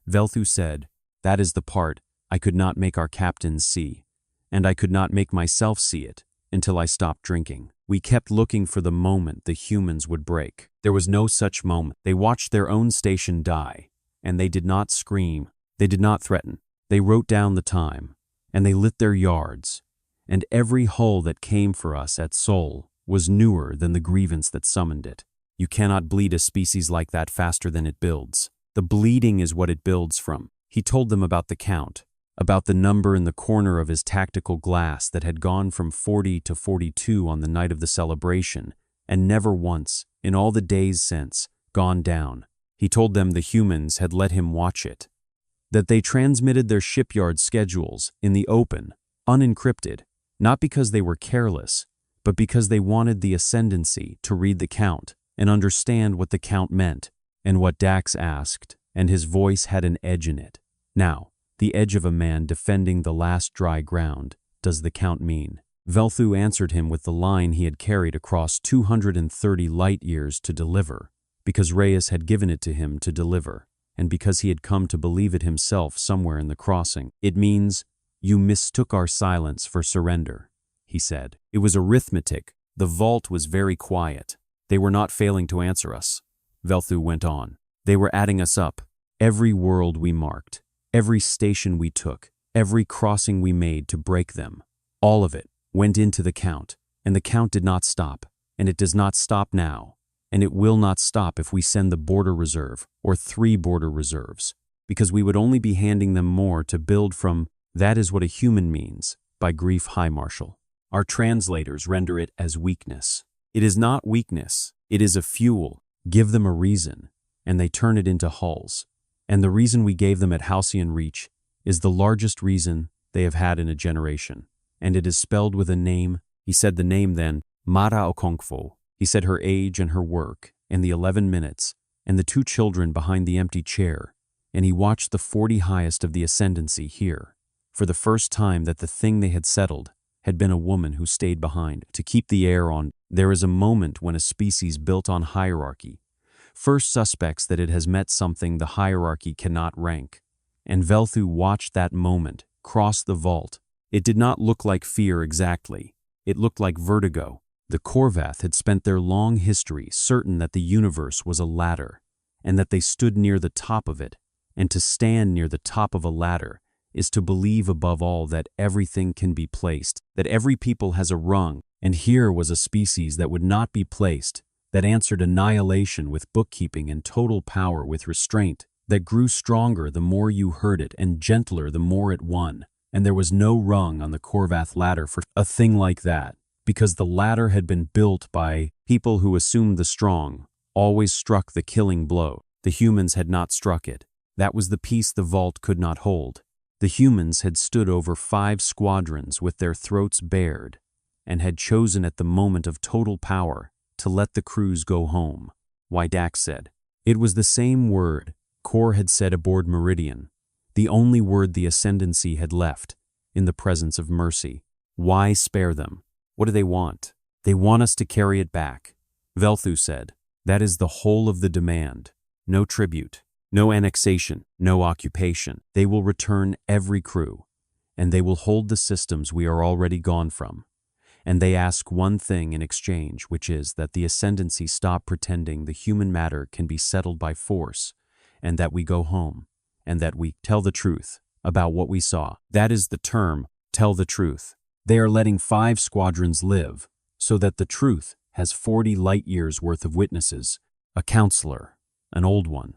Velthu said, that is the part I could not make our captains see, and I could not make myself see it until I stopped drinking. We kept looking for the moment the humans would break. There was no such moment. They watched their own station die, and they did not scream. They did not threaten. They wrote down the time, and they lit their yards, and every hull that came for us at Sol was newer than the grievance that summoned it. You cannot bleed a species like that faster than it builds. The bleeding is what it builds from. He told them about the count, about the number in the corner of his tactical glass that had gone from 40 to 42 on the night of the celebration, and never once, in all the days since, gone down. He told them the humans had let him watch it, that they transmitted their shipyard schedules in the open, unencrypted, not because they were careless, but because they wanted the ascendancy to read the count and understand what the count meant and what Dax asked, and his voice had an edge in it. Now, the edge of a man defending the last dry ground, does the count mean? Velthu answered him with the line he had carried across 230 light years to deliver, because Reyes had given it to him to deliver, and because he had come to believe it himself somewhere in the crossing. It means, you mistook our silence for surrender, he said. It was arithmetic. The vault was very quiet. They were not failing to answer us. Velthu went on. They were adding us up. Every world we marked, every station we took, every crossing we made to break them, all of it went into the count, and the count did not stop, and it does not stop now, and it will not stop if we send the border reserve or 3 border reserves, because we would only be handing them more to build from. That is what a human means by grief, High Marshal. Our translators render it as weakness. It is not weakness, it is a fuel. Give them a reason, and they turn it into hulls. And the reason we gave them at Halcyon Reach is the largest reason they have had in a generation, and it is spelled with a name. He said the name then, Mara Okonkwo. He said her age and her work, and the 11 minutes, and the 2 children behind the empty chair, and he watched the 40 highest of the ascendancy here, for the first time that the thing they had settled had been a woman who stayed behind to keep the air on. There is a moment when a species built on hierarchy first suspects that it has met something the hierarchy cannot rank, and Velthu watched that moment cross the vault. It did not look like fear exactly. It looked like vertigo. The Korvath had spent their long history certain that the universe was a ladder, and that they stood near the top of it, and to stand near the top of a ladder is to believe above all that everything can be placed, that every people has a rung, and here was a species that would not be placed, that answered annihilation with bookkeeping and total power with restraint, that grew stronger the more you heard it and gentler the more it won, and there was no rung on the Korvath ladder for a thing like that, because the ladder had been built by people who assumed the strong always struck the killing blow. The humans had not struck it. That was the piece the vault could not hold. The humans had stood over 5 squadrons with their throats bared, and had chosen at the moment of total power to let the crews go home. Why, Dax said. It was the same word Kor had said aboard Meridian, the only word the ascendancy had left, in the presence of mercy. Why spare them? What do they want? They want us to carry it back. Velthu said, that is the whole of the demand. No tribute, no annexation, no occupation. They will return every crew, and they will hold the systems we are already gone from. And they ask one thing in exchange, which is that the ascendancy stop pretending the human matter can be settled by force, and that we go home, and that we tell the truth about what we saw. That is the term, tell the truth. They are letting 5 squadrons live, so that the truth has 40 light years worth of witnesses, a counselor, an old one,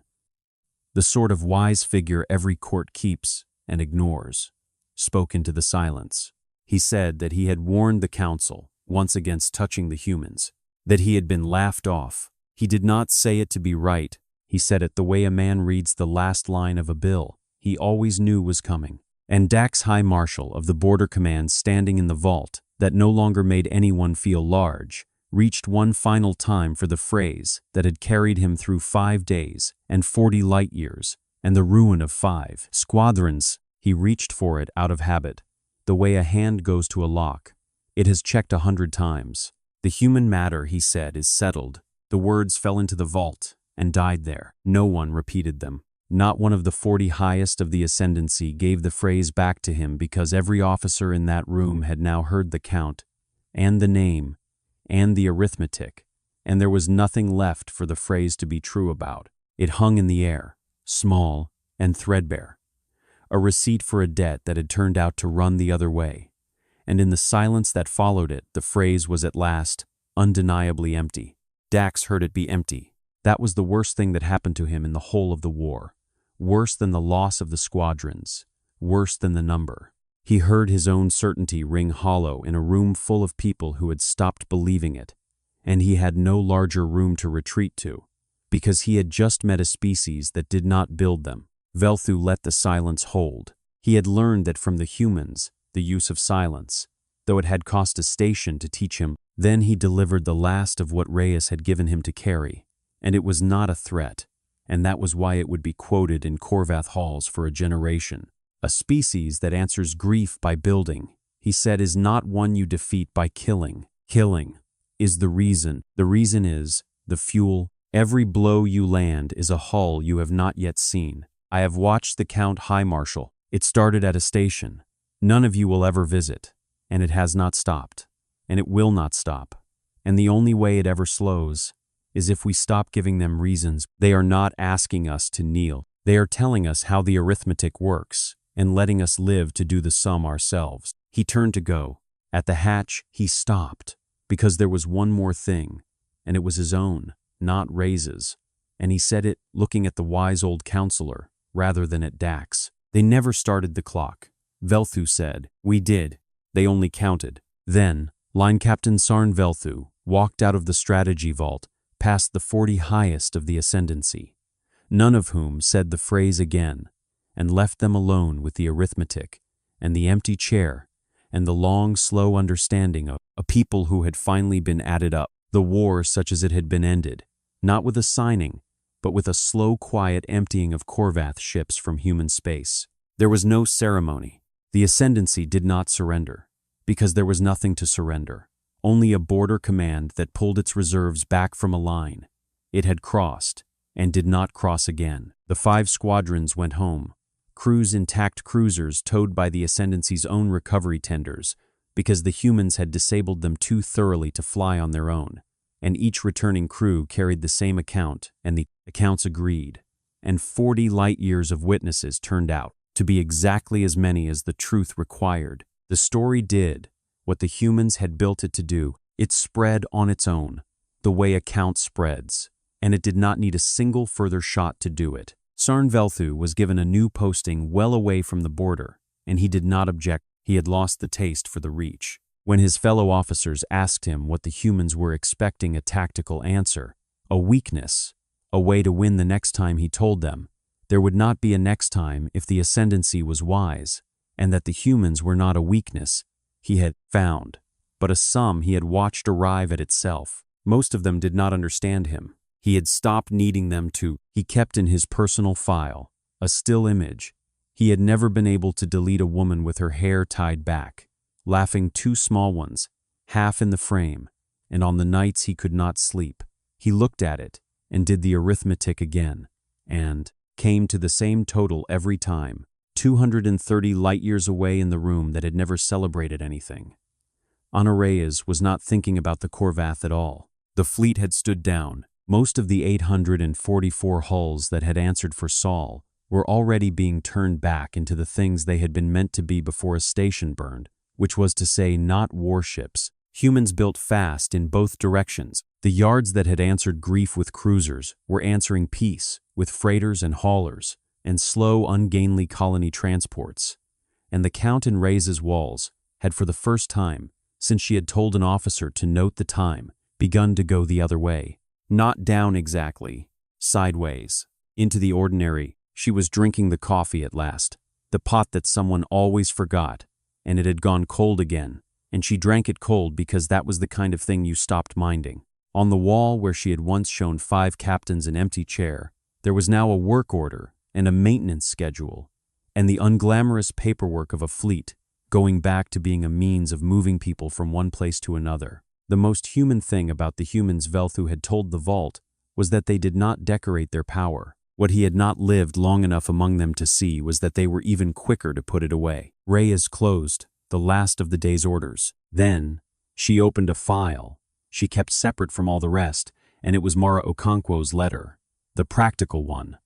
the sort of wise figure every court keeps, and ignores, spoke into the silence. He said that he had warned the council once against touching the humans, that he had been laughed off. He did not say it to be right. He said it the way a man reads the last line of a bill he always knew was coming. And Dax High Marshal of the Border Command, standing in the vault that no longer made anyone feel large, reached one final time for the phrase that had carried him through 5 days and 40 light years and the ruin of 5 squadrons. He reached for it out of habit, the way a hand goes to a lock. It has checked 100 times. The human matter, he said, is settled. The words fell into the vault and died there. No one repeated them. Not one of the 40 highest of the ascendancy gave the phrase back to him, because every officer in that room had now heard the count and the name and the arithmetic, and there was nothing left for the phrase to be true about. It hung in the air, small and threadbare, a receipt for a debt that had turned out to run the other way, and in the silence that followed it, the phrase was at last undeniably empty. Dax heard it be empty. That was the worst thing that happened to him in the whole of the war. Worse than the loss of the squadrons. Worse than the number. He heard his own certainty ring hollow in a room full of people who had stopped believing it, and he had no larger room to retreat to, because he had just met a species that did not build them. Velthu let the silence hold. He had learned that from the humans, the use of silence, though it had cost a station to teach him. Then he delivered the last of what Reyes had given him to carry, and it was not a threat, and that was why it would be quoted in Korvath halls for a generation. A species that answers grief by building, he said, is not one you defeat by killing. Killing is the reason. The reason is the fuel. Every blow you land is a hull you have not yet seen. I have watched the Count High Marshal. It started at a station none of you will ever visit, and it has not stopped, and it will not stop. And the only way it ever slows is if we stop giving them reasons. They are not asking us to kneel. They are telling us how the arithmetic works and letting us live to do the sum ourselves. He turned to go. At the hatch, he stopped, because there was one more thing, and it was his own, not Reyes's. And he said it looking at the wise old counselor rather than at Dax. They never started the clock. Velthu said, "We did. They only counted." Then, Line Captain Sarn Velthu walked out of the strategy vault past the 40 highest of the ascendancy, none of whom said the phrase again, and left them alone with the arithmetic and the empty chair and the long, slow understanding of a people who had finally been added up. The war such as it had been ended, not with a signing, but with a slow, quiet emptying of Korvath ships from human space. There was no ceremony. The ascendancy did not surrender, because there was nothing to surrender. Only a border command that pulled its reserves back from a line it had crossed and did not cross again. The 5 squadrons went home, crews intact, cruisers towed by the ascendancy's own recovery tenders, because the humans had disabled them too thoroughly to fly on their own, and each returning crew carried the same account, and the accounts agreed, and 40 light years of witnesses turned out to be exactly as many as the truth required. The story did what the humans had built it to do. It spread on its own, the way a count spreads, and it did not need a single further shot to do it. Sarn Velthu was given a new posting well away from the border, and he did not object. He had lost the taste for the reach. When his fellow officers asked him what the humans were expecting, a tactical answer, a weakness, a way to win the next time, he told them there would not be a next time if the ascendancy was wise, and that the humans were not a weakness he had found, but a sum he had watched arrive at itself. Most of them did not understand him. He had stopped needing them to. He kept in his personal file a still image. He had never been able to delete a woman with her hair tied back, laughing 2 small ones, half in the frame, and on the nights he could not sleep, he looked at it and did the arithmetic again, and came to the same total every time. 230 light years away in the room that had never celebrated anything. Ana Reyes was not thinking about the Korvath at all. The fleet had stood down. Most of the 844 hulls that had answered for Saul were already being turned back into the things they had been meant to be before a station burned, which was to say not warships. Humans built fast in both directions. The yards that had answered grief with cruisers were answering peace with freighters and haulers. and slow, ungainly colony transports. And the Count in Reyes's walls had, for the first time, since she had told an officer to note the time, begun to go the other way. Not down exactly, sideways. Into the ordinary. She was drinking the coffee at last, the pot that someone always forgot, and it had gone cold again, and she drank it cold because that was the kind of thing you stopped minding. On the wall where she had once shown 5 captains an empty chair, there was now a work order and a maintenance schedule, and the unglamorous paperwork of a fleet, going back to being a means of moving people from one place to another. The most human thing about the humans Velthu had told the vault was that they did not decorate their power. What he had not lived long enough among them to see was that they were even quicker to put it away. Reyes closed the last of the day's orders. Then she opened a file she kept separate from all the rest, and it was Mara Okonkwo's letter, the practical one,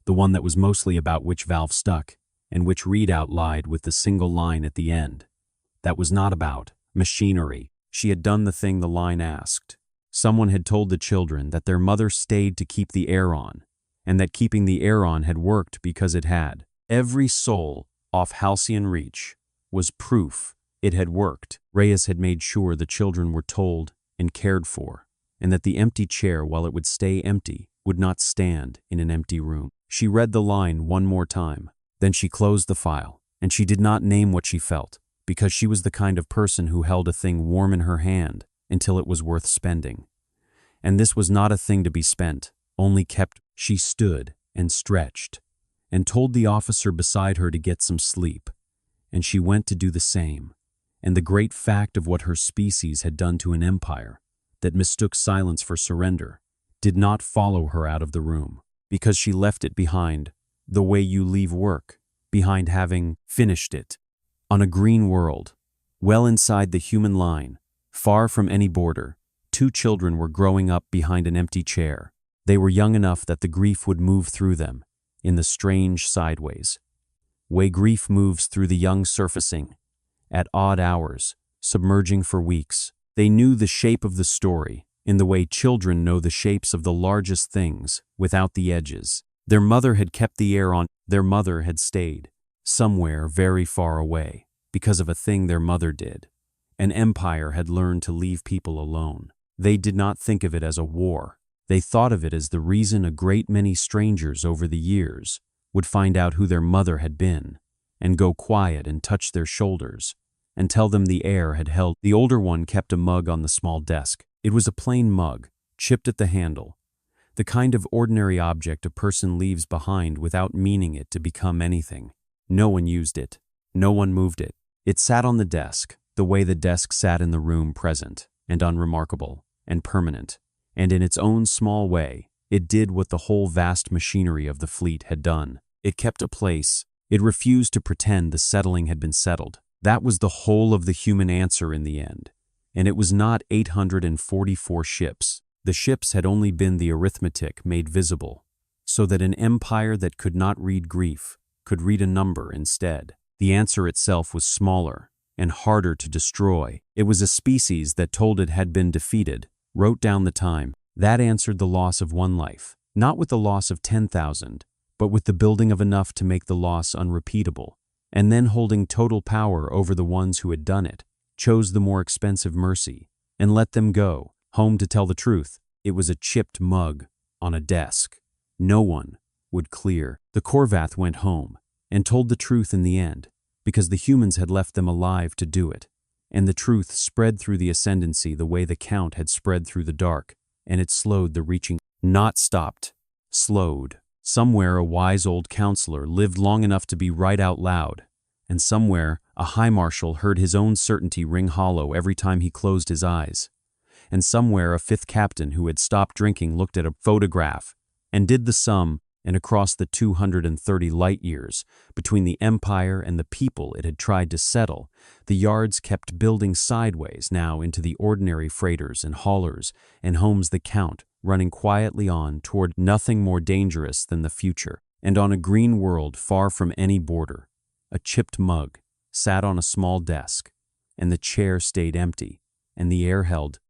the one that was mostly about which valve stuck and which readout lied with the single line at the end. That was not about machinery. She had done the thing the line asked. Someone had told the children that their mother stayed to keep the air on, and that keeping the air on had worked because it had. Every soul off Halcyon Reach was proof it had worked. Reyes had made sure the children were told and cared for, and that the empty chair, while it would stay empty, would not stand in an empty room. She read the line one more time. Then she closed the file, and she did not name what she felt, because she was the kind of person who held a thing warm in her hand until it was worth spending. And this was not a thing to be spent, only kept. She stood and stretched, and told the officer beside her to get some sleep, and she went to do the same. And the great fact of what her species had done to an empire, that mistook silence for surrender, did not follow her out of the room, because she left it behind, the way you leave work, behind having finished it. On a green world, well inside the human line, far from any border, 2 children were growing up behind an empty chair. They were young enough that the grief would move through them, in the strange sideways way grief moves through the young surfacing, at odd hours, submerging for weeks. They knew the shape of the story, in the way children know the shapes of the largest things, without the edges. Their mother had kept the air on. Their mother had stayed, somewhere very far away, because of a thing their mother did. An empire had learned to leave people alone. They did not think of it as a war. They thought of it as the reason a great many strangers over the years would find out who their mother had been, and go quiet and touch their shoulders, and tell them the air had held. The older one kept a mug on the small desk. It was a plain mug, chipped at the handle, the kind of ordinary object a person leaves behind without meaning it to become anything. No one used it. No one moved it. It sat on the desk, the way the desk sat in the room, present and unremarkable and permanent, and in its own small way, it did what the whole vast machinery of the fleet had done. It kept a place. It refused to pretend the settling had been settled. That was the whole of the human answer in the end. And it was not 844 ships. The ships had only been the arithmetic made visible, so that an empire that could not read grief could read a number instead. The answer itself was smaller and harder to destroy. It was a species that told it had been defeated, wrote down the time. That answered the loss of one life, not with the loss of 10,000, but with the building of enough to make the loss unrepeatable, and then holding total power over the ones who had done it, chose the more expensive mercy, and let them go, home to tell the truth. It was a chipped mug on a desk. No one would clear. The Korvath went home and told the truth in the end, because the humans had left them alive to do it, and the truth spread through the ascendancy the way the Count had spread through the dark, and it slowed the reaching. Not stopped, slowed. Somewhere a wise old counselor lived long enough to be right out loud, and somewhere a high marshal heard his own certainty ring hollow every time he closed his eyes, and somewhere a 5th captain who had stopped drinking looked at a photograph and did the sum, and across the 230 light years between the empire and the people it had tried to settle, the yards kept building sideways now into the ordinary freighters and haulers and homes the Count running quietly on toward nothing more dangerous than the future. And on a green world far from any border, a chipped mug sat on a small desk, and the chair stayed empty, and the air held